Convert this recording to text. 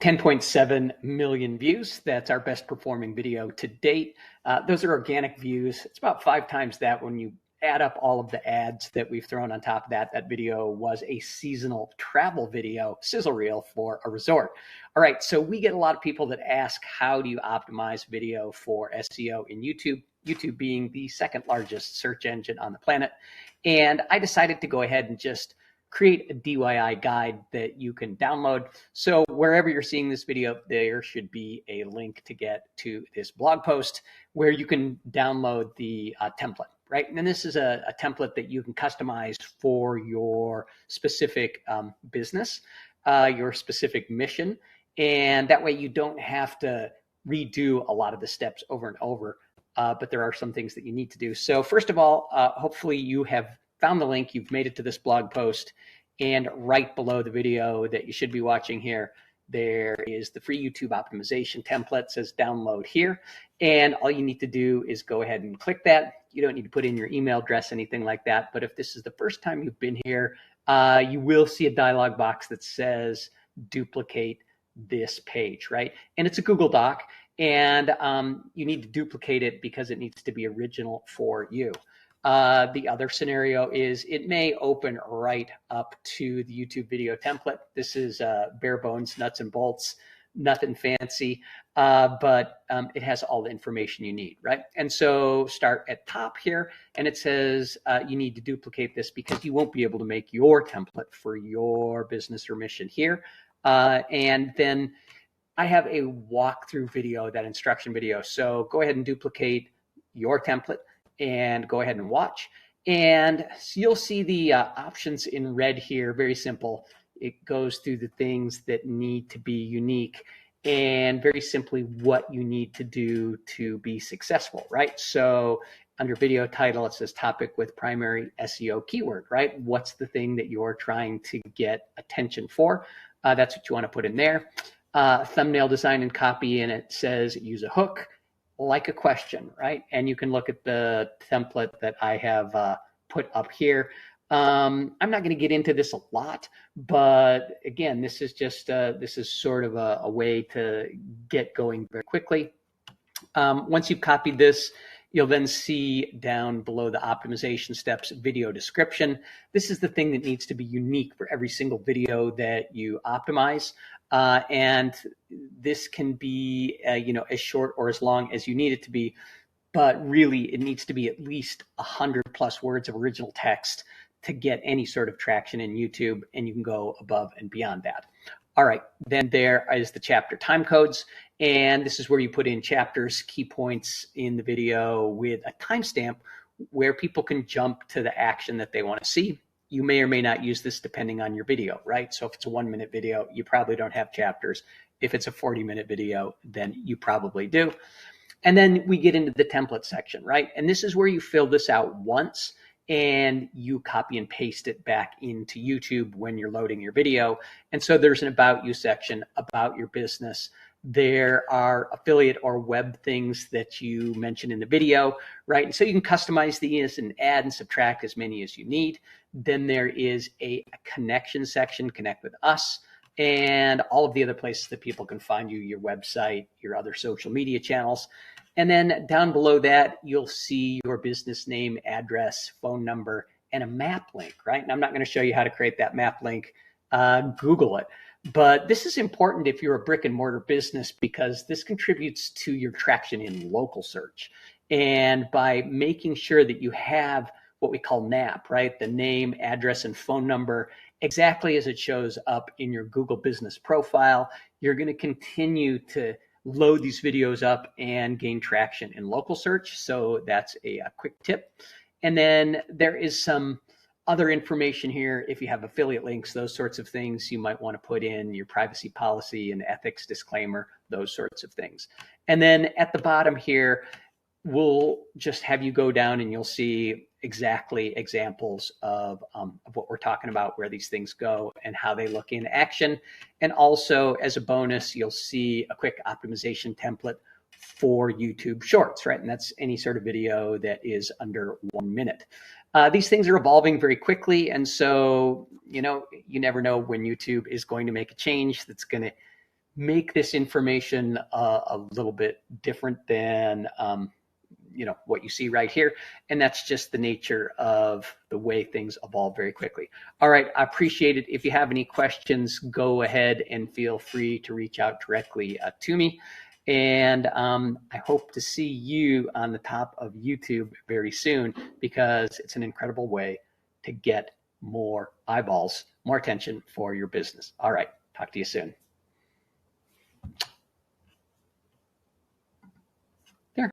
10.7 million views. That's our best performing video to date. Those are organic views. It's about 5 times that when you add up all of the ads that we've thrown on top of that. That video was a seasonal travel video, sizzle reel for a resort. All right, so we get a lot of people that ask, how do you optimize video for SEO in YouTube? YouTube being the second largest search engine on the planet. And I decided to go ahead and just create a DIY guide that you can download. So wherever you're seeing this video, there should be a link to get to this blog post where you can download the template, right? And this is a template that you can customize for your specific business, your specific mission. And that way you don't have to redo a lot of the steps over and over, but there are some things that you need to do. So first of all, hopefully you have found the link, you've made it to this blog post, and right below the video that you should be watching here, there is the free YouTube optimization template. It says download here. And all you need to do is go ahead and click that. You don't need to put in your email address, anything like that. But if this is the first time you've been here, you will see a dialog box that says duplicate this page, right? And it's a Google Doc, and you need to duplicate it because it needs to be original for you. The other scenario is it may open right up to the YouTube video template. This is bare bones, nuts and bolts, nothing fancy, but it has all the information you need, right? And so start at top here, and it says you need to duplicate this because you won't be able to make your template for your business or mission here. And then I have a walkthrough video, that instruction video. So go ahead and duplicate your template and go ahead and watch. And so you'll see the options in red here, very simple. It goes through the things that need to be unique and very simply what you need to do to be successful, right? So under video title, it says topic with primary SEO keyword, right? What's the thing that you're trying to get attention for? That's what you want to put in there. Thumbnail design and copy, and it says use a hook, like a question, right? And you can look at the template that I have put up here. I'm not going to get into this a lot, but again, this is just this is sort of a way to get going very quickly. Once you've copied this, you'll then see down below the optimization steps video description. This is the thing that needs to be unique for every single video that you optimize. And this can be, as short or as long as you need it to be, but really it needs to be at least 100+ words of original text to get any sort of traction in YouTube, and you can go above and beyond that. All right, then there is the chapter time codes, and this is where you put in chapters, key points in the video with a timestamp where people can jump to the action that they want to see. You may or may not use this depending on your video, right? So if it's a 1-minute video, you probably don't have chapters. If it's a 40-minute video, then you probably do. And then we get into the template section, right? And this is where you fill this out once and you copy and paste it back into YouTube when you're loading your video. And so there's an about you section, about your business. There are affiliate or web things that you mention in the video, right? And so you can customize these and add and subtract as many as you need. Then there is a connection section, connect with us, and all of the other places that people can find you, your website, your other social media channels. And then down below that, you'll see your business name, address, phone number, and a map link, right? And I'm not going to show you how to create that map link. Google it. But this is important if you're a brick and mortar business because this contributes to your traction in local search. And by making sure that you have what we call NAP, right? The name, address, and phone number exactly as it shows up in your Google business profile, you're going to continue to load these videos up and gain traction in local search. So that's a quick tip. And then there is some other information here. If you have affiliate links, those sorts of things, you might want to put in your privacy policy and ethics disclaimer, those sorts of things. And then at the bottom here, we'll just have you go down and you'll see exactly examples of what we're talking about, where these things go and how they look in action. And also as a bonus, you'll see a quick optimization template for YouTube Shorts, right? And that's any sort of video that is under 1 minute. These things are evolving very quickly. And so, you never know when YouTube is going to make a change that's going to make this information a little bit different than what you see right here. And that's just the nature of the way things evolve very quickly. All right, I appreciate it. If you have any questions, go ahead and feel free to reach out directly to me. And I hope to see you on the top of YouTube very soon, because it's an incredible way to get more eyeballs, more attention for your business. All right, talk to you soon.